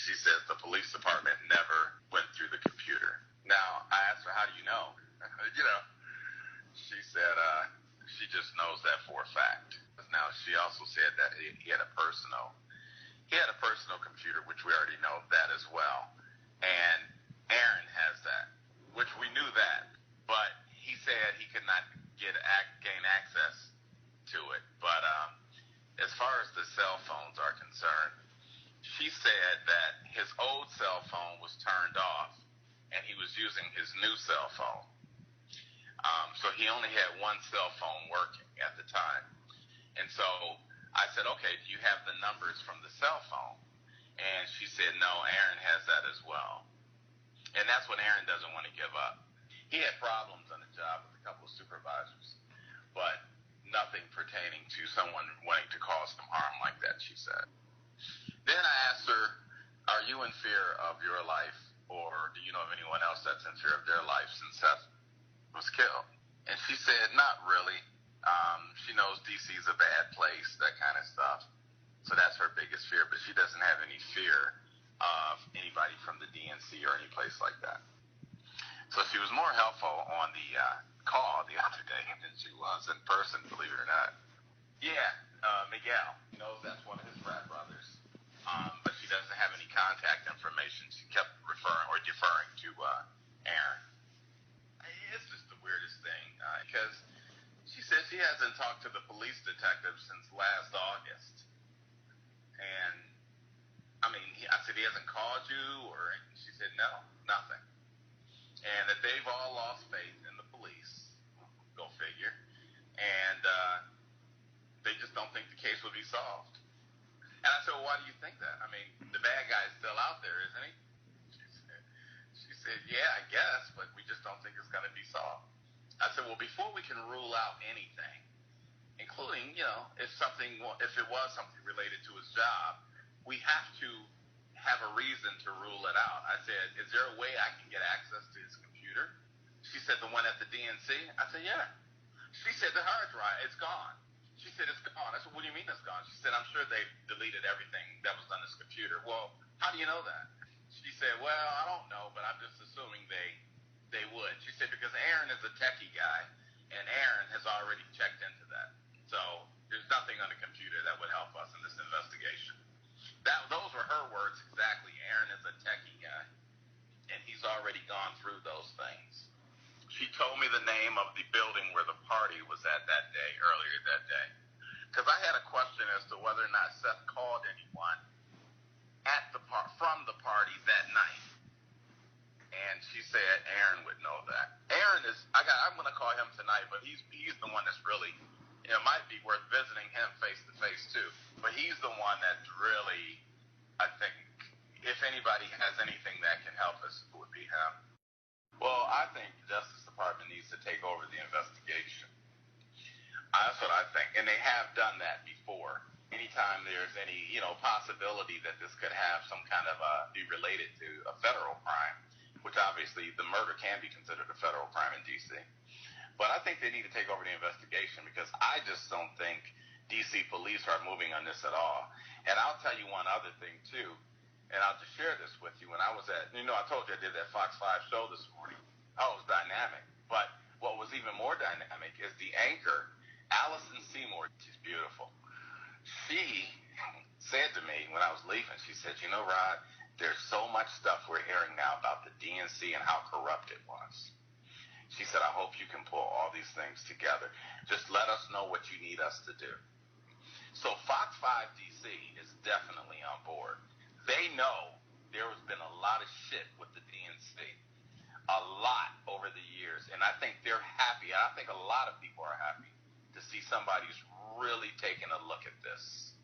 She says the police department never went through the computer. Now, I asked her, how do you know? She said she just knows that for a fact. Now, she also said that he had a personal computer, which we already know that as well. And Aaron has that, which we knew that. But he said he could not gain access to it. But as far as the cell phones are concerned, she said that his old cell phone was turned off and he was using his new cell phone. So he only had one cell phone working at the time. And so I said, okay, do you have the numbers from the cell phone? And she said, no, Aaron has that as well. And that's what Aaron doesn't want to give up. He had problems on the job with a couple of supervisors, but nothing pertaining to someone wanting to cause some harm like that, she said. Then I asked her, are you in fear of your life, or do you know of anyone else that's in fear of their life since Seth was killed? And she said, not really. She knows DC's a bad place, that kind of stuff. So that's her biggest fear, but she doesn't have any fear of anybody from the DNC or any place like that. So she was more helpful on the call the other day than she was in person, believe it or not. Yeah, Miguel knows that's one of his frat brothers, but she doesn't have any contact information. She kept deferring to Aaron. It's just the weirdest thing, because she said she hasn't talked to the police detective since last August. And, I mean, I said, he hasn't called you? Or she said, no, nothing. And that they've all lost faith in the police. Go figure. And they just don't think the case will be solved. And I said, well, why do you think that? I mean, the bad guy's still out there, isn't he? She said, yeah, I guess, but we just don't think it's going to be solved. I said, well, before we can rule out anything, including, if it was something related to his job, we have to have a reason to rule it out. I said, is there a way I can get access to his computer? She said, the one at the DNC? I said, yeah. She said, the hard drive, it's gone. She said, it's gone. I said, what do you mean it's gone? She said, I'm sure they've deleted everything that was on his computer. Well, how do you know that? She said, well, I don't know, but I'm just assuming they would. She said, because Aaron is a techie guy, and Aaron has already checked into that. So there's nothing on the computer that would help us in this investigation. Those were her words exactly. Aaron is a techie guy, and he's already gone through those things. She told me the name of the building where the party was at that day, earlier that day. Because I had a question as to whether or not Seth called anyone from the party that night. And she said Aaron would know that. Aaron I'm going to call him tonight, but he's the one that's really, it might be worth visiting him face to face too. But he's the one that's really, I think, if anybody has anything that can help us, it would be him. Well, I think the Justice Department needs to take over the investigation. That's what I think. And they have done that before. Anytime there's any, possibility that this could have some kind of be related to a federal crime, which obviously the murder can be considered a federal crime in D.C. But I think they need to take over the investigation, because I just don't think D.C. police are moving on this at all. And I'll tell you one other thing, too, and I'll just share this with you. When I was I told you I did that Fox 5 show this morning. Oh, it was dynamic. But what was even more dynamic is the anchor, Allison Seymour. She's beautiful. She said to me when I was leaving, she said, Rod, there's so much stuff we're hearing now about the DNC and how corrupt it was. She said, I hope you can pull all these things together. Just let us know what you need us to do. So Fox 5 DC is definitely on board. They know there has been a lot of shit with the DNC, a lot over the years, and I think they're happy. I think a lot of people are happy to see somebody's really taking a look at this.